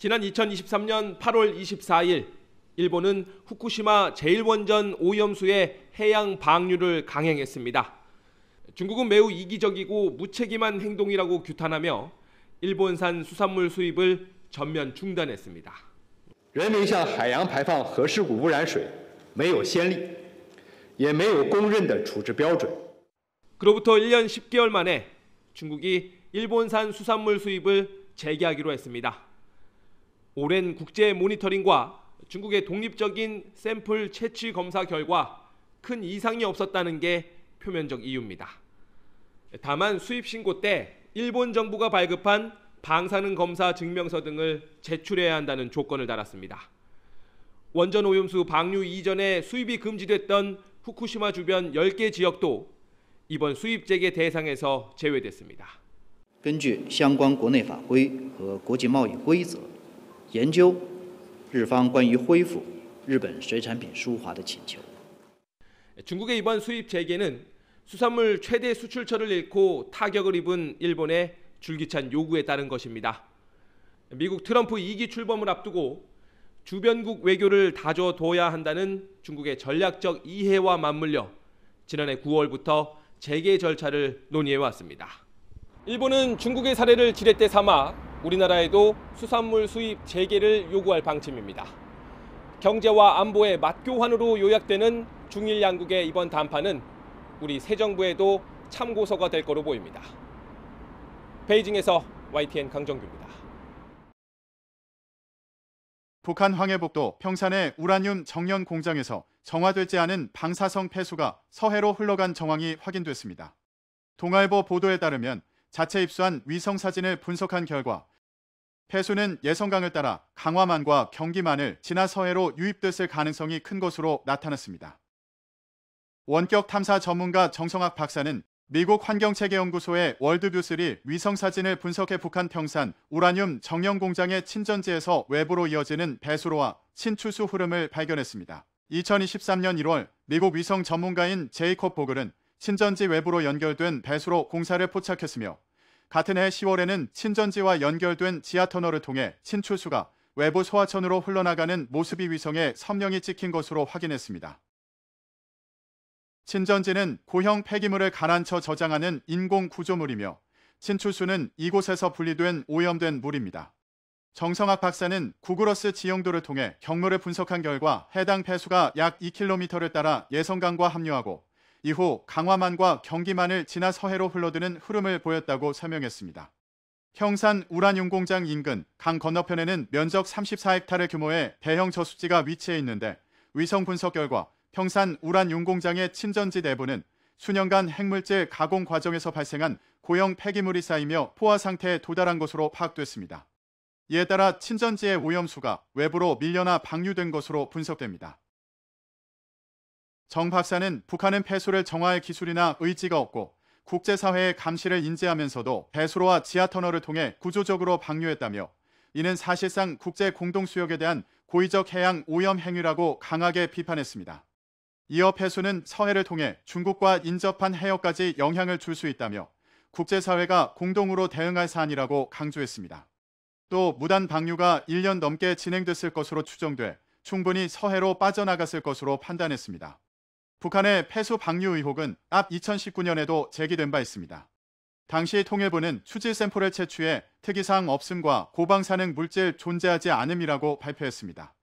지난 2023년 8월 24일 일본은 후쿠시마 제1원전 오염수의 해양 방류를 강행했습니다. 중국은 매우 이기적이고 무책임한 행동이라고 규탄하며 일본산 수산물 수입을 전면 중단했습니다. 人为向海洋排放核事故污染水没有先例，也没有公认的处置标准。 그로부터 1년 10개월 만에 중국이 일본산 수산물 수입을 재개하기로 했습니다. 오랜 국제 모니터링과 중국의 독립적인 샘플 채취 검사 결과 큰 이상이 없었다는 게 표면적 이유입니다. 다만 수입 신고 때 일본 정부가 발급한 방사능 검사 증명서 등을 제출해야 한다는 조건을 달았습니다. 원전 오염수 방류 이전에 수입이 금지됐던 후쿠시마 주변 10개 지역도 이번 수입 재개 대상에서 제외됐습니다. 根据相关国内法规和国际贸易规则，研究日方关于恢复日本水产品输华的请求。 중국의 이번 수입 재개는 수산물 최대 수출처를 잃고 타격을 입은 일본의 줄기찬 요구에 따른 것입니다. 미국 트럼프 2기 출범을 앞두고 주변국 외교를 다져둬야 한다는 중국의 전략적 이해와 맞물려 지난해 9월부터 재개 절차를 논의해왔습니다. 일본은 중국의 사례를 지렛대 삼아 우리나라에도 수산물 수입 재개를 요구할 방침입니다. 경제와 안보의 맞교환으로 요약되는 중일 양국의 이번 담판은 우리 새 정부에도 참고서가 될 거로 보입니다. 베이징에서 YTN 강정규입니다. 북한 황해북도 평산의 우라늄 정년 공장에서 정화되지 않은 방사성 폐수가 서해로 흘러간 정황이 확인됐습니다. 동아일보 보도에 따르면 자체 입수한 위성 사진을 분석한 결과 폐수는 예성강을 따라 강화만과 경기만을 지나 서해로 유입됐을 가능성이 큰 것으로 나타났습니다. 원격 탐사 전문가 정성학 박사는 미국 환경체계연구소의 월드뷰3 위성사진을 분석해 북한 평산 우라늄 정년 공장의 친전지에서 외부로 이어지는 배수로와 친추수 흐름을 발견했습니다. 2023년 1월 미국 위성 전문가인 제이콥 보글은 친전지 외부로 연결된 배수로 공사를 포착했으며 같은 해 10월에는 친전지와 연결된 지하터널을 통해 친추수가 외부 소하천으로 흘러나가는 모습이 위성에 선명히 찍힌 것으로 확인했습니다. 친전지는 고형 폐기물을 가라앉혀 저장하는 인공 구조물이며 친추수는 이곳에서 분리된 오염된 물입니다. 정성학 박사는 구글어스 지형도를 통해 경로를 분석한 결과 해당 폐수가 약 2km를 따라 예성강과 합류하고 이후 강화만과 경기만을 지나 서해로 흘러드는 흐름을 보였다고 설명했습니다. 평산 우라늄 공장 인근 강 건너편에는 면적 34헥타르 규모의 대형 저수지가 위치해 있는데 위성 분석 결과 평산 우라늄 공장의 친전지 내부는 수년간 핵물질 가공 과정에서 발생한 고형 폐기물이 쌓이며 포화 상태에 도달한 것으로 파악됐습니다. 이에 따라 친전지의 오염수가 외부로 밀려나 방류된 것으로 분석됩니다. 정 박사는 북한은 폐수를 정화할 기술이나 의지가 없고 국제사회의 감시를 인지하면서도 배수로와 지하터널을 통해 구조적으로 방류했다며 이는 사실상 국제 공동수역에 대한 고의적 해양 오염 행위라고 강하게 비판했습니다. 이어 폐수는 서해를 통해 중국과 인접한 해역까지 영향을 줄 수 있다며 국제사회가 공동으로 대응할 사안이라고 강조했습니다. 또 무단 방류가 1년 넘게 진행됐을 것으로 추정돼 충분히 서해로 빠져나갔을 것으로 판단했습니다. 북한의 폐수 방류 의혹은 앞 2019년에도 제기된 바 있습니다. 당시 통일부는 추질 샘플을 채취해 특이사항 없음과 고방사능 물질 존재하지 않음이라고 발표했습니다.